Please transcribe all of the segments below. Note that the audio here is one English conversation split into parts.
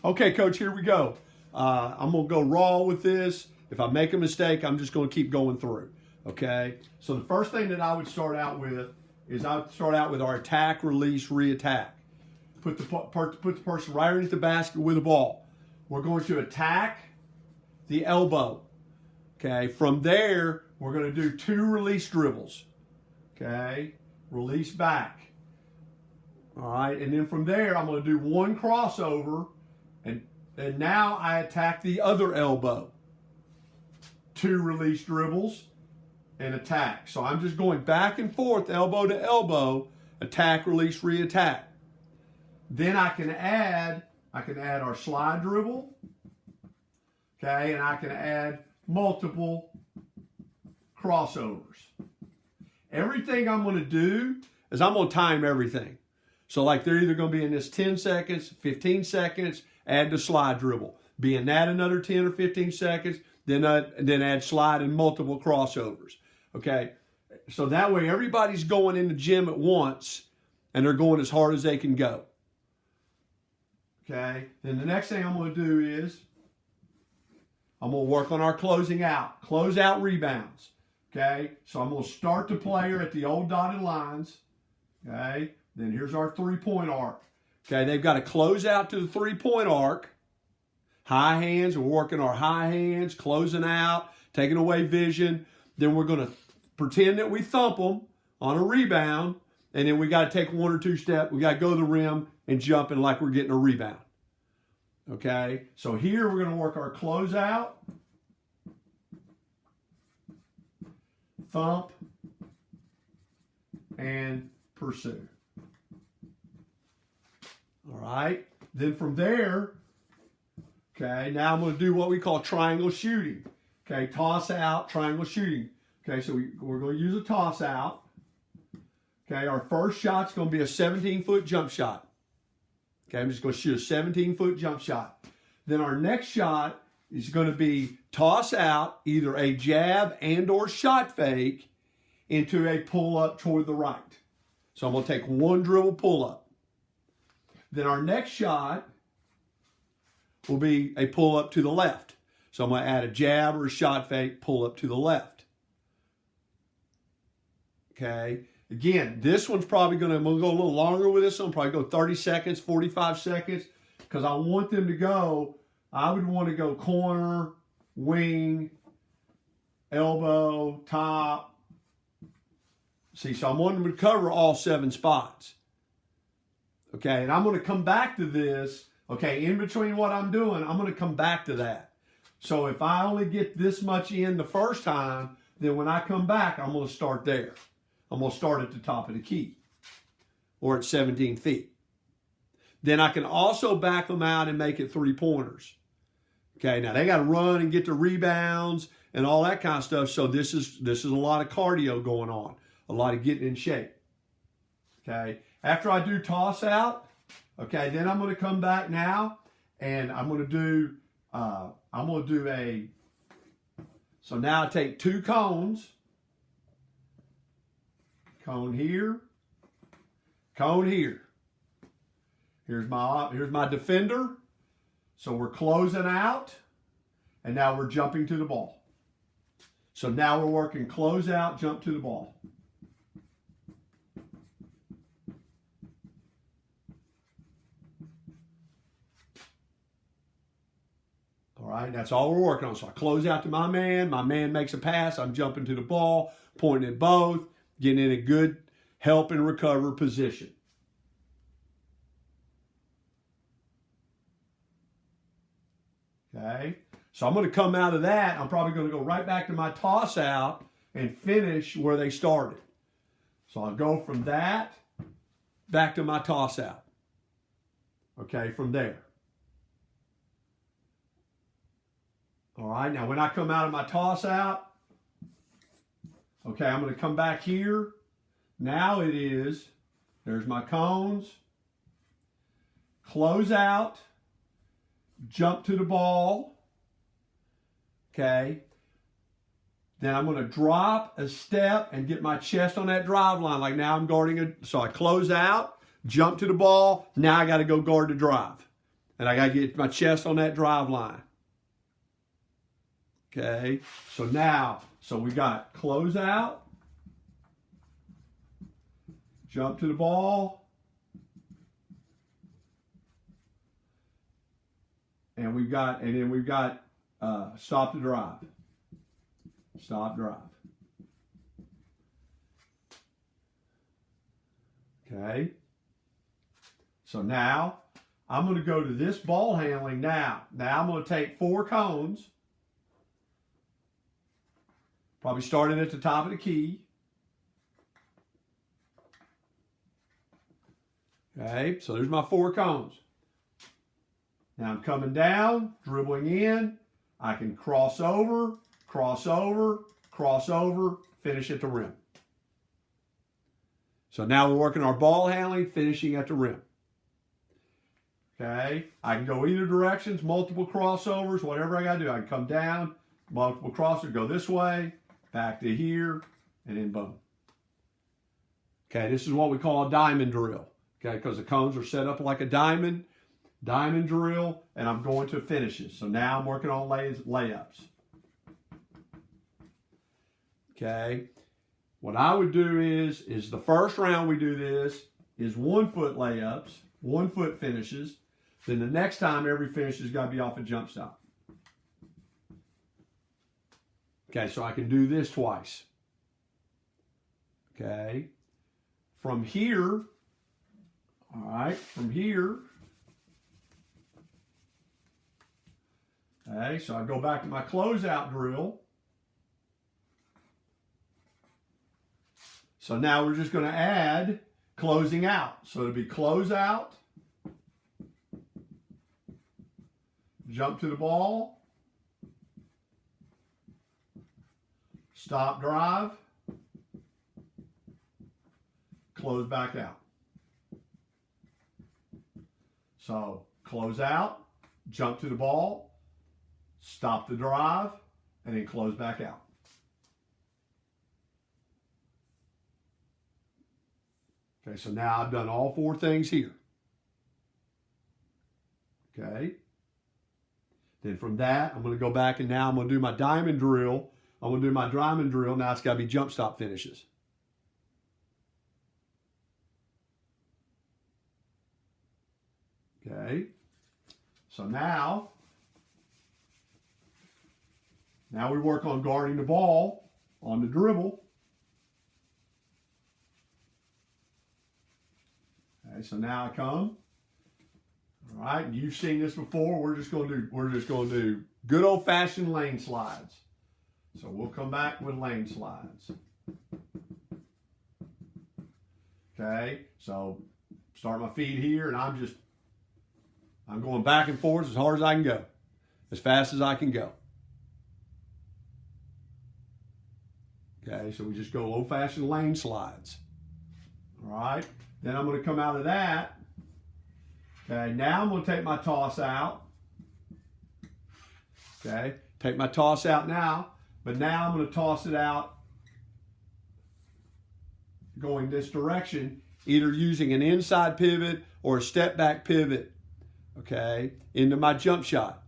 Okay, coach, here we go. I'm going to go raw with this. If I make a mistake, I'm just going to keep going through. Okay? So the first thing that I would start out with is I would start out with our attack, release, re-attack. Put the person right underneath the basket with the ball. We're going to attack the elbow. Okay? From there, we're going to do 2 release dribbles. Okay? Release back. All right? And then from there, I'm going to do 1 crossover. And now I attack the other elbow. 2 release dribbles and attack. So I'm just going back and forth, elbow to elbow, attack, release, re-attack. Then I can add our slide dribble. Okay, and I can add multiple crossovers. Everything I'm going to do is I'm going to time everything. So like they're either going to be in this 10 seconds, 15 seconds, add the slide dribble. Be in that another 10 or 15 seconds, then add slide and multiple crossovers. Okay, so that way everybody's going in the gym at once and they're going as hard as they can go. Okay, then the next thing I'm going to do is I'm going to work on our close out rebounds. Okay, so I'm going to start the player at the old dotted lines. Okay, then here's our 3-point arc. Okay, they've got to close out to the 3-point arc. High hands, we're working our high hands, closing out, taking away vision. Then we're going to pretend that we thump them on a rebound, and then we got to take 1 or 2 steps. We got to go to the rim and jumping like we're getting a rebound. Okay, so here we're going to work our closeout, thump, and pursue. All right, then from there, okay, now I'm going to do what we call triangle shooting. Okay, toss out, triangle shooting. Okay, so we're going to use a toss out. Okay, our first shot's going to be a 17-foot jump shot. Okay, I'm just going to shoot a 17-foot jump shot. Then our next shot is going to be toss out, either a jab and or shot fake into a pull-up toward the right. So I'm going to take 1 dribble pull-up. Then our next shot will be a pull-up to the left. So I'm going to add a jab or a shot fake, pull-up to the left. Okay. Again, this one's probably going to go a little longer with this one. Probably go 30 seconds, 45 seconds, because I want them to go, I would want to go corner, wing, elbow, top. See, so I'm wanting them to cover all 7 spots. Okay, and I'm going to come back to this. Okay, in between what I'm doing, I'm going to come back to that. So if I only get this much in the first time, then when I come back, I'm going to start there. I'm going to start at the top of the key or at 17 feet. Then I can also back them out and make it 3-pointers. Okay, now they got to run and get the rebounds and all that kind of stuff. So this is a lot of cardio going on, a lot of getting in shape. Okay, after I do toss out, okay, then I'm going to come back now and I'm going to do so now I take 2 cones. Cone here, cone here. Here's my defender. So we're closing out, and now we're jumping to the ball. So now we're working close out, jump to the ball. All right, that's all we're working on. So I close out to my man makes a pass, I'm jumping to the ball, pointing at both, getting in a good help and recover position. Okay, so I'm going to come out of that. I'm probably going to go right back to my toss out and finish where they started. So I'll go from that back to my toss out. Okay, from there. All right, now when I come out of my toss out, okay, I'm going to come back here. Now there's my cones, close out, jump to the ball, okay. Then I'm going to drop a step and get my chest on that drive line. Like now I'm guarding it. So I close out, jump to the ball. Now I got to go guard the drive. and I got to get my chest on that drive line. Okay, so now, we got close out, jump to the ball, and then we've got stop the drive. Stop drive. Okay. So now I'm going to go to this ball handling now. Now I'm going to take 4 cones. Probably starting at the top of the key. Okay, so there's my 4 cones. Now I'm coming down, dribbling in. I can cross over, cross over, cross over, finish at the rim. So now we're working our ball handling, finishing at the rim. Okay, I can go either directions, multiple crossovers, whatever I got to do. I can come down, multiple crossovers, go this way, back to here, and then boom. Okay, this is what we call a diamond drill. Okay, because the cones are set up like a diamond drill, and I'm going to finishes. So now I'm working on layups. Okay, what I would do is the first round we do this is 1-foot layups, 1-foot finishes. Then the next time every finish has got to be off a jump stop. Okay, so I can do this twice. Okay, from here, all right, from here, okay, so I go back to my closeout drill. So now we're just going to add closing out. So it'll be close out, jump to the ball, stop drive, close back out. So close out, jump to the ball, stop the drive, and then close back out. Okay, so now I've done all 4 things here. Okay. Then from that, I'm going to go back and now I'm going to do my diamond drill. I'm going to do my diamond drill. Now it's got to be jump stop finishes. Okay. So now we work on guarding the ball on the dribble. Okay, so now I come. All right, you've seen this before. We're just going to do good old-fashioned lane slides. So we'll come back with lane slides. Okay, so start my feet here, and I'm going back and forth as hard as I can go, as fast as I can go. Okay, so we just go old-fashioned lane slides. All right, then I'm going to come out of that. Okay, now I'm going to take my toss out. Okay, take my toss out now, but now I'm going to toss it out going this direction, either using an inside pivot or a step back pivot, okay, into my jump shot.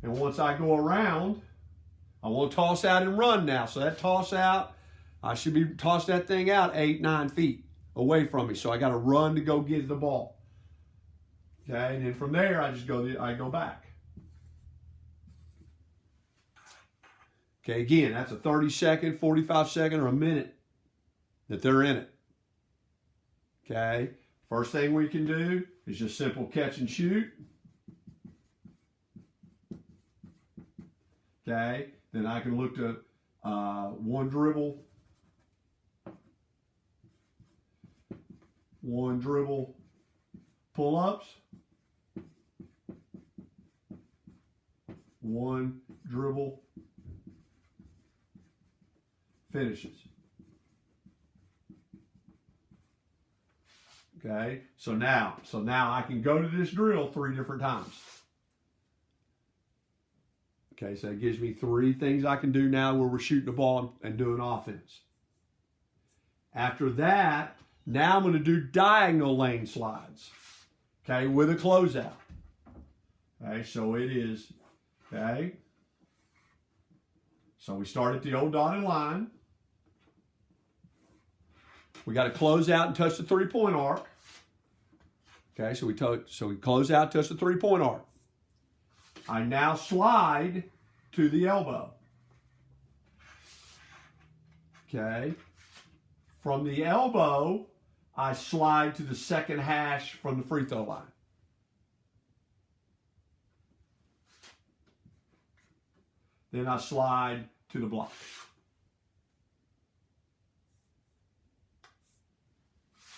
And once I go around, I want to toss out and run now. So that toss out, I should be tossing that thing out 8-9 feet away from me. So I got to run to go get the ball. Okay, and then from there, I go back. Okay, again, that's a 30-second, 45-second, or a minute that they're in it. Okay, first thing we can do is just simple catch and shoot. Okay, then I can look to one dribble pull-ups, one dribble finishes. Okay, so now I can go to this drill 3 different times. Okay, so it gives me 3 things I can do now where we're shooting the ball and doing offense. After that, now I'm going to do diagonal lane slides, okay, with a closeout. Okay, so it is, okay. So we start at the old dotted line. We got to close out and touch the 3-point arc. Okay, so we close out, touch the 3-point arc. I now slide to the elbow. Okay. From the elbow, I slide to the second hash from the free throw line. Then I slide to the block.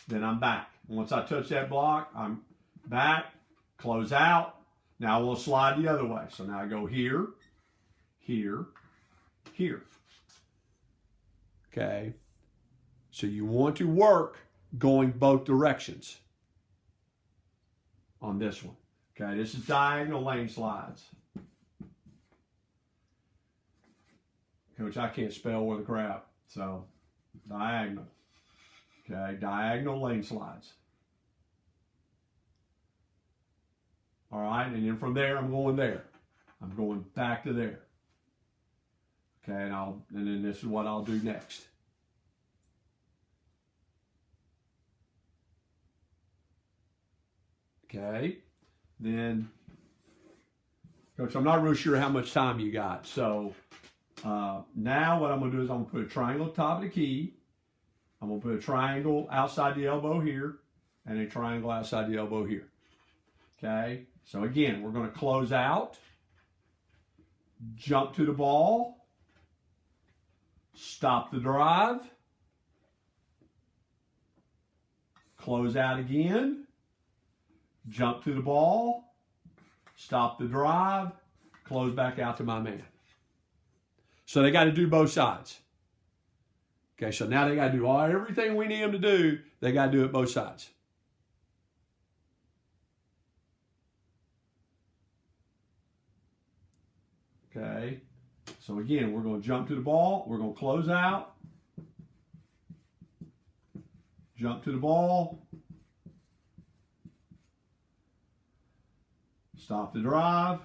Then I'm back. Once I touch that block, I'm back, close out. Now we'll slide the other way. So now I go here, here, here. Okay. So you want to work going both directions on this one. Okay, this is diagonal lane slides. Coach, I can't spell worth a crap. So diagonal. Okay, diagonal lane slides. All right, and then from there, I'm going there. I'm going back to there. Okay, and then this is what I'll do next. Okay, then, Coach, I'm not really sure how much time you got. So now what I'm going to do is I'm going to put a triangle at the top of the key. I'm going to put a triangle outside the elbow here and a triangle outside the elbow here. Okay, so again, we're going to close out, jump to the ball, stop the drive, close out again, jump to the ball, stop the drive, close back out to my man. So they got to do both sides. Okay, so now they got to do everything we need them to do. They got to do it both sides. Okay, so again, we're going to jump to the ball. We're going to close out, jump to the ball, stop the drive,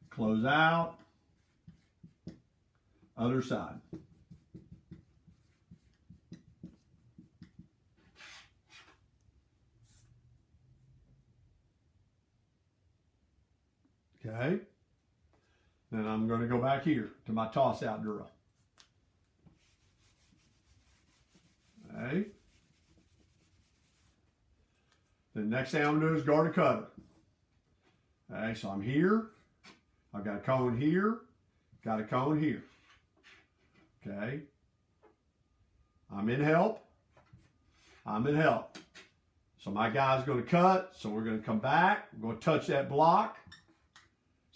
close out, other side. Okay, then I'm going to go back here to my toss out drill. Okay. The next thing I'm going to do is guard a cutter. Okay, so I'm here. I've got a cone here. Got a cone here. Okay. I'm in help. I'm in help. So my guy's going to cut. So we're going to come back. We're going to touch that block.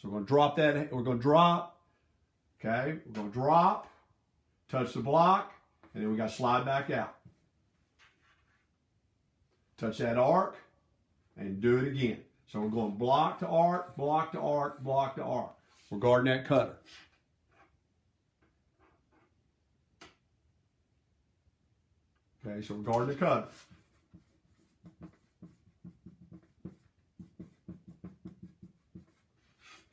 So we're going to drop that. We're going to drop. Okay. We're going to drop. Touch the block. And then we got to slide back out. Touch that arc. And do it again. So we're going block to arc, block to arc, block to arc. We're guarding that cutter. Okay, so we're guarding the cutter.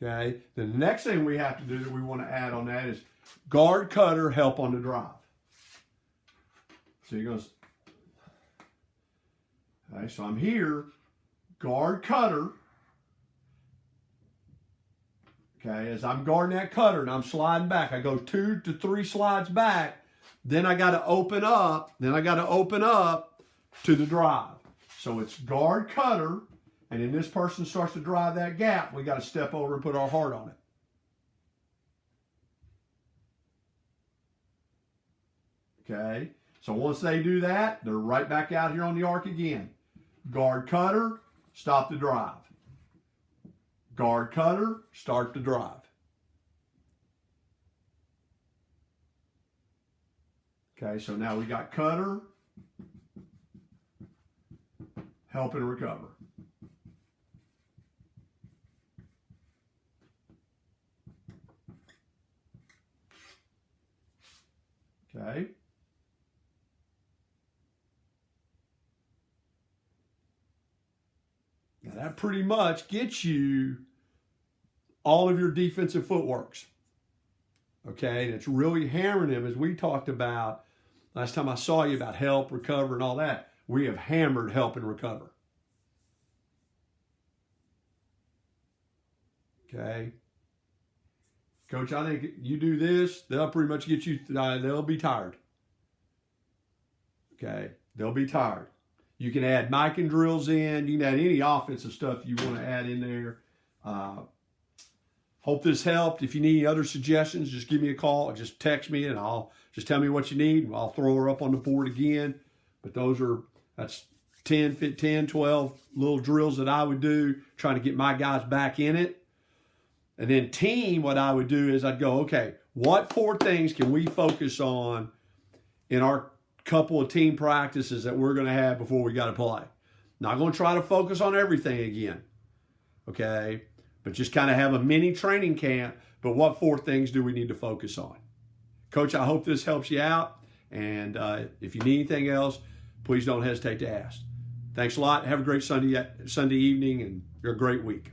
Okay, the next thing we have to do that we want to add on that is guard cutter, help on the drive. So you're going to, okay, so I'm here, guard cutter. Okay, as I'm guarding that cutter and I'm sliding back, I go 2 to 3 slides back. Then I got to open up. To the drive. So it's guard cutter, and then this person starts to drive that gap. We got to step over and put our heart on it. Okay, so once they do that, they're right back out here on the arc again. Guard cutter, stop the drive. Guard cutter, start the drive. Okay, so now we got cutter, help and recover. Okay. that pretty much gets you all of your defensive footworks. Okay, and it's really hammering them, as we talked about last time I saw you, about help, recover, and all that. We have hammered help and recover. Okay. Coach, I think you do this, they'll pretty much get you, they'll be tired. Okay, they'll be tired. You can add Mikan drills in. You can add any offensive stuff you want to add in there. Hope this helped. If you need any other suggestions, just give me a call or just text me, and I'll just tell me what you need. I'll throw her up on the board again. But that's 10, 12 little drills that I would do, trying to get my guys back in it. And then team, what I would do is I'd go, okay, what 4 things can we focus on in our couple of team practices that we're going to have before we got to play? Not going to try to focus on everything again, okay? But just kind of have a mini training camp. But what 4 things do we need to focus on? Coach, I hope this helps you out. And if you need anything else, please don't hesitate to ask. Thanks a lot. Have a great Sunday evening and a great week.